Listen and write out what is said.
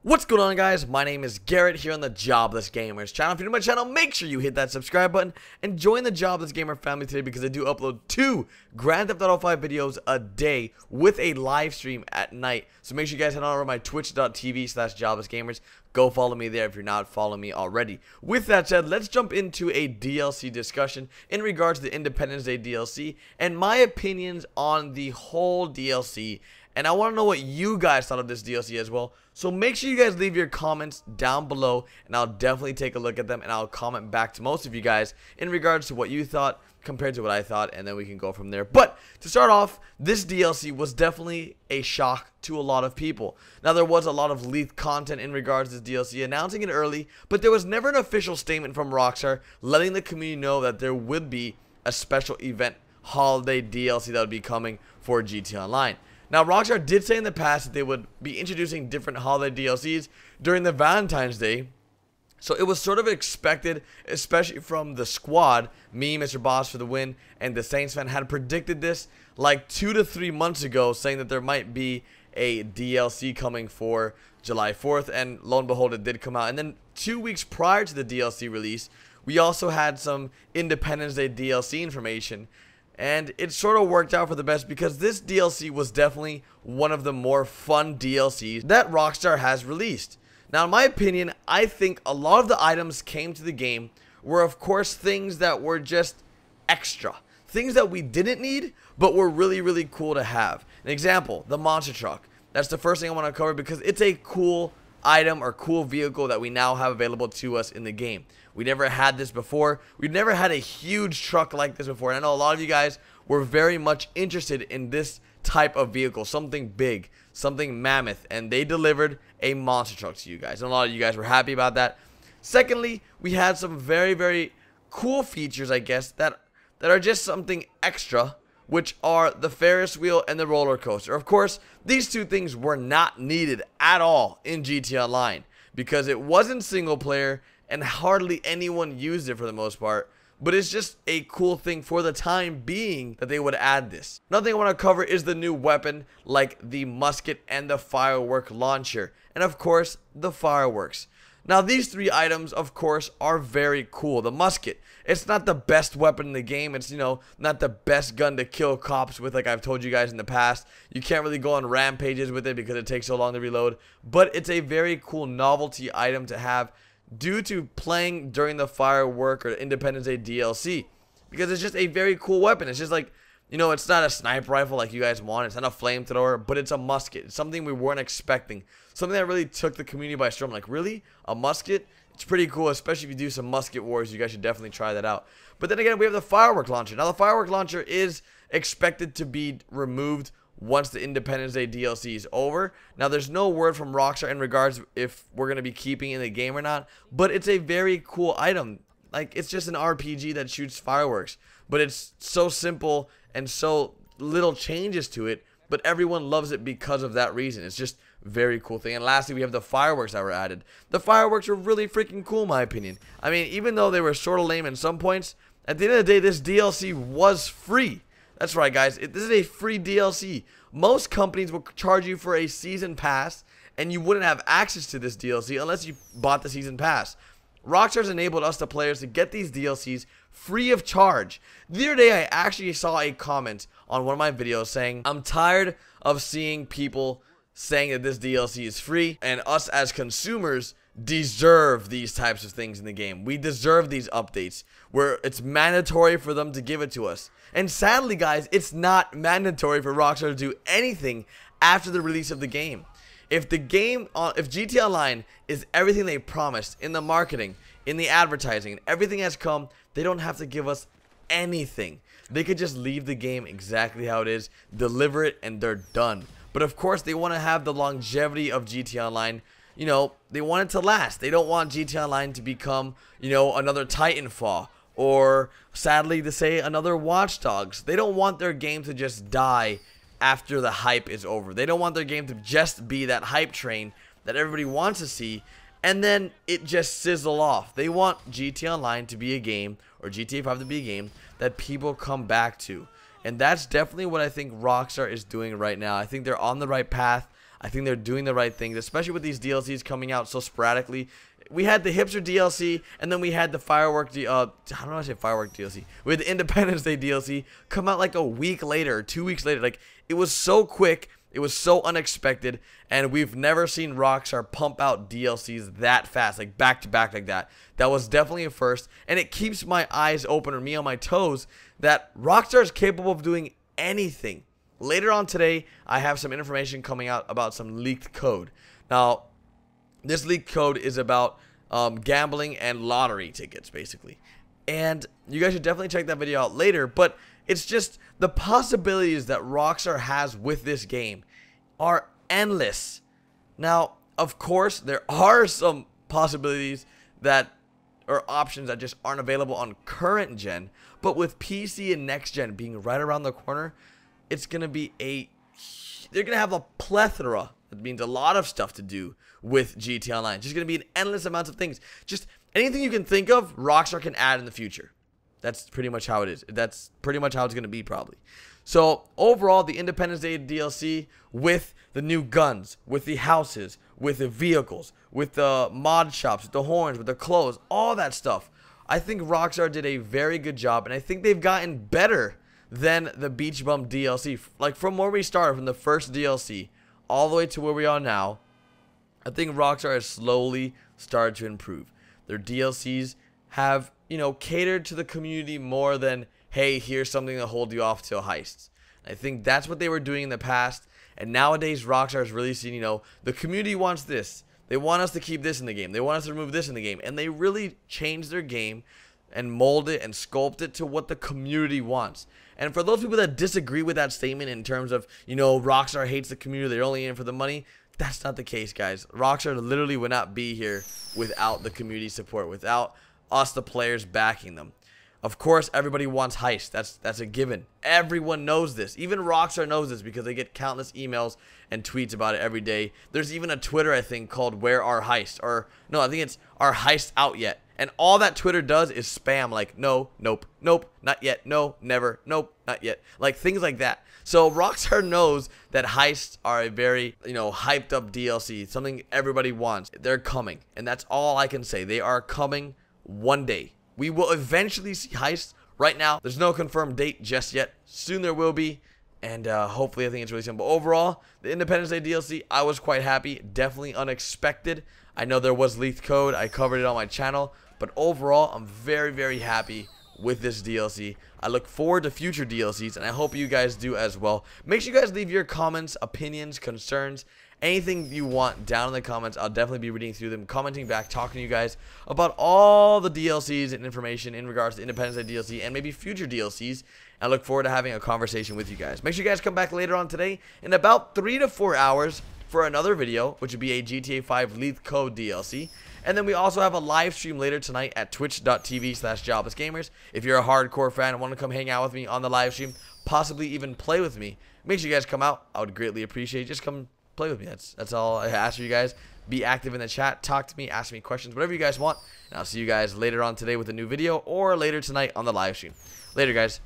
What's going on, guys? My name is Garrett here on the Jobless Gamers channel. If you're new to my channel, make sure you hit that subscribe button and join the Jobless Gamer family today, because I do upload 2 Grand Theft Auto 5 videos a day with a live stream at night. So make sure you guys head on over to my twitch.tv/joblessgamers. Go follow me there if you're not following me already. With that said, let's jump into a DLC discussion in regards to the Independence Day DLC and my opinions on the whole DLC. And I want to know what you guys thought of this DLC as well. So make sure you guys leave your comments down below, and I'll definitely take a look at them, and I'll comment back to most of you guys in regards to what you thought compared to what I thought, and then we can go from there. But to start off, this DLC was definitely a shock to a lot of people. Now, there was a lot of leaked content in regards to this DLC, announcing it early, but there was never an official statement from Rockstar letting the community know that there would be a special event holiday DLC that would be coming for GTA Online. Now, Rockstar did say in the past that they would be introducing different holiday DLCs during the Valentine's Day, so it was sort of expected, especially from the squad. Me, Mr. Boss for the win, and the Saints fan had predicted this like 2 to 3 months ago, saying that there might be a DLC coming for July 4th, and lo and behold, it did come out. And then 2 weeks prior to the DLC release, we also had some Independence Day DLC information. And it sort of worked out for the best, because this DLC was definitely one of the more fun DLCs that Rockstar has released. Now, in my opinion, I think a lot of the items came to the game were, of course, things that were just extra. Things that we didn't need, but were really, really cool to have. An example, the monster truck. That's the first thing I want to cover, because it's a cool item or cool vehicle that we now have available to us in the game. We never had this before. We've never had a huge truck like this before. And I know a lot of you guys were very much interested in this type of vehicle, something big, something mammoth, and they delivered a monster truck to you guys. And a lot of you guys were happy about that. Secondly, we had some very, very cool features, I guess, that are just something extra, which are the Ferris wheel and the roller coaster. Of course, these two things were not needed at all in GTA Online, because it wasn't single player and hardly anyone used it for the most part. But it's just a cool thing for the time being that they would add this. Another thing I want to cover is the new weapon, like the musket and the firework launcher, and of course the fireworks. Now, these 3 items, of course, are very cool. The musket, it's not the best weapon in the game. It's, not the best gun to kill cops with, like I've told you guys in the past. You can't really go on rampages with it because it takes so long to reload. But it's a very cool novelty item to have due to playing during the Firework or Independence Day DLC, because it's just a very cool weapon. It's just like, it's not a sniper rifle like you guys want. It's not a flamethrower, but it's a musket. It's something we weren't expecting. Something that really took the community by storm. Like, really? A musket? It's pretty cool, especially if you do some musket wars. You guys should definitely try that out. But then again, we have the firework launcher. Now, the firework launcher is expected to be removed once the Independence Day DLC is over. Now, there's no word from Rockstar in regards if we're going to be keeping it in the game or not, but it's a very cool item. Like, it's just an RPG that shoots fireworks, but it's so simple and so little changes to it, but everyone loves it because of that reason. It's just a very cool thing. And lastly, we have the fireworks that were added. The fireworks were really freaking cool, in my opinion. I mean, even though they were sort of lame in some points, at the end of the day, this DLC was free. That's right, guys. This is a free DLC. Most companies will charge you for a season pass, and you wouldn't have access to this DLC unless you bought the season pass. Rockstar's enabled us, the players, to get these DLCs free of charge. The other day, I actually saw a comment on one of my videos saying, I'm tired of seeing people saying that this DLC is free, and us as consumers deserve these types of things in the game. We deserve these updates where it's mandatory for them to give it to us. And sadly, guys, it's not mandatory for Rockstar to do anything after the release of the game. If GTA Online is everything they promised in the marketing, in the advertising, and everything has come, they don't have to give us anything. They could just leave the game exactly how it is, deliver it, and they're done. But of course, they want to have the longevity of GTA Online. They want it to last. They don't want GTA Online to become, another Titanfall, or sadly to say, another Watch Dogs. They don't want their game to just die after the hype is over. They don't want their game to just be that hype train that everybody wants to see, and then it just sizzle off. They want GTA Online to be a game, or GTA 5 to be a game, that people come back to. And that's definitely what I think Rockstar is doing right now. I think they're on the right path. I think they're doing the right things, especially with these DLCs coming out so sporadically. We had the Hipster DLC, and then we had the Firework how do I say Firework DLC? We had the Independence Day DLC come out like a week later, or 2 weeks later. Like, it was so quick, it was so unexpected, and we've never seen Rockstar pump out DLCs that fast, like back to back like that. That was definitely a first, and it keeps my eyes open, or me on my toes, that Rockstar is capable of doing anything. Later on today, I have some information coming out about some leaked code. Now, this leaked code is about gambling and lottery tickets, basically. And you guys should definitely check that video out later. But it's just the possibilities that Rockstar has with this game are endless. Now, of course, there are some possibilities that or options that just aren't available on current gen. But with PC and next gen being right around the corner, it's going to be they're going to have a plethora. That means a lot of stuff to do with GTA Online. It's just going to be an endless amount of things. Just anything you can think of, Rockstar can add in the future. That's pretty much how it is. That's pretty much how it's going to be, probably. So, overall, the Independence Day DLC with the new guns, with the houses, with the vehicles, with the mod shops, with the horns, with the clothes, all that stuff. I think Rockstar did a very good job, and I think they've gotten better than the Beach Bum DLC. Like, from where we started, from the first DLC, all the way to where we are now, I think Rockstar has slowly started to improve. Their DLCs have, catered to the community more than, hey, here's something to hold you off till heists. I think that's what they were doing in the past, and nowadays Rockstar is really seeing, the community wants this. They want us to keep this in the game. They want us to remove this in the game, and they really changed their game and mold it and sculpt it to what the community wants. And for those people that disagree with that statement in terms of, Rockstar hates the community, they're only in for the money, that's not the case, guys. Rockstar literally would not be here without the community support, without us, the players, backing them. Of course, everybody wants heist. That's a given. Everyone knows this. Even Rockstar knows this because they get countless emails and tweets about it every day. There's even a Twitter, I think, called Where Are Heist? Or, no, I think it's Are Heist Out Yet? And all that Twitter does is spam, like, no, nope, nope, not yet, no, never, nope, not yet. Like, things like that. So, Rockstar knows that heists are a very, hyped up DLC. Something everybody wants. They're coming. And that's all I can say. They are coming one day. We will eventually see heists. Right now, there's no confirmed date just yet. Soon there will be. And hopefully, I think it's really simple. Overall, the Independence Day DLC, I was quite happy. Definitely unexpected. I know there was leaked code. I covered it on my channel. But overall, I'm very, very happy with this DLC. I look forward to future DLCs, and I hope you guys do as well. Make sure you guys leave your comments, opinions, concerns, anything you want down in the comments. I'll definitely be reading through them, commenting back, talking to you guys about all the DLCs and information in regards to Independence Day DLC and maybe future DLCs. I look forward to having a conversation with you guys. Make sure you guys come back later on today in about 3 to 4 hours for another video, which would be a GTA 5 leaked code DLC. And then we also have a live stream later tonight at twitch.tv/joblessgamers. If you're a hardcore fan and want to come hang out with me on the live stream, possibly even play with me, make sure you guys come out. I would greatly appreciate it. Just come play with me. That's all I ask for you guys. Be active in the chat. Talk to me. Ask me questions. Whatever you guys want. And I'll see you guys later on today with a new video or later tonight on the live stream. Later, guys.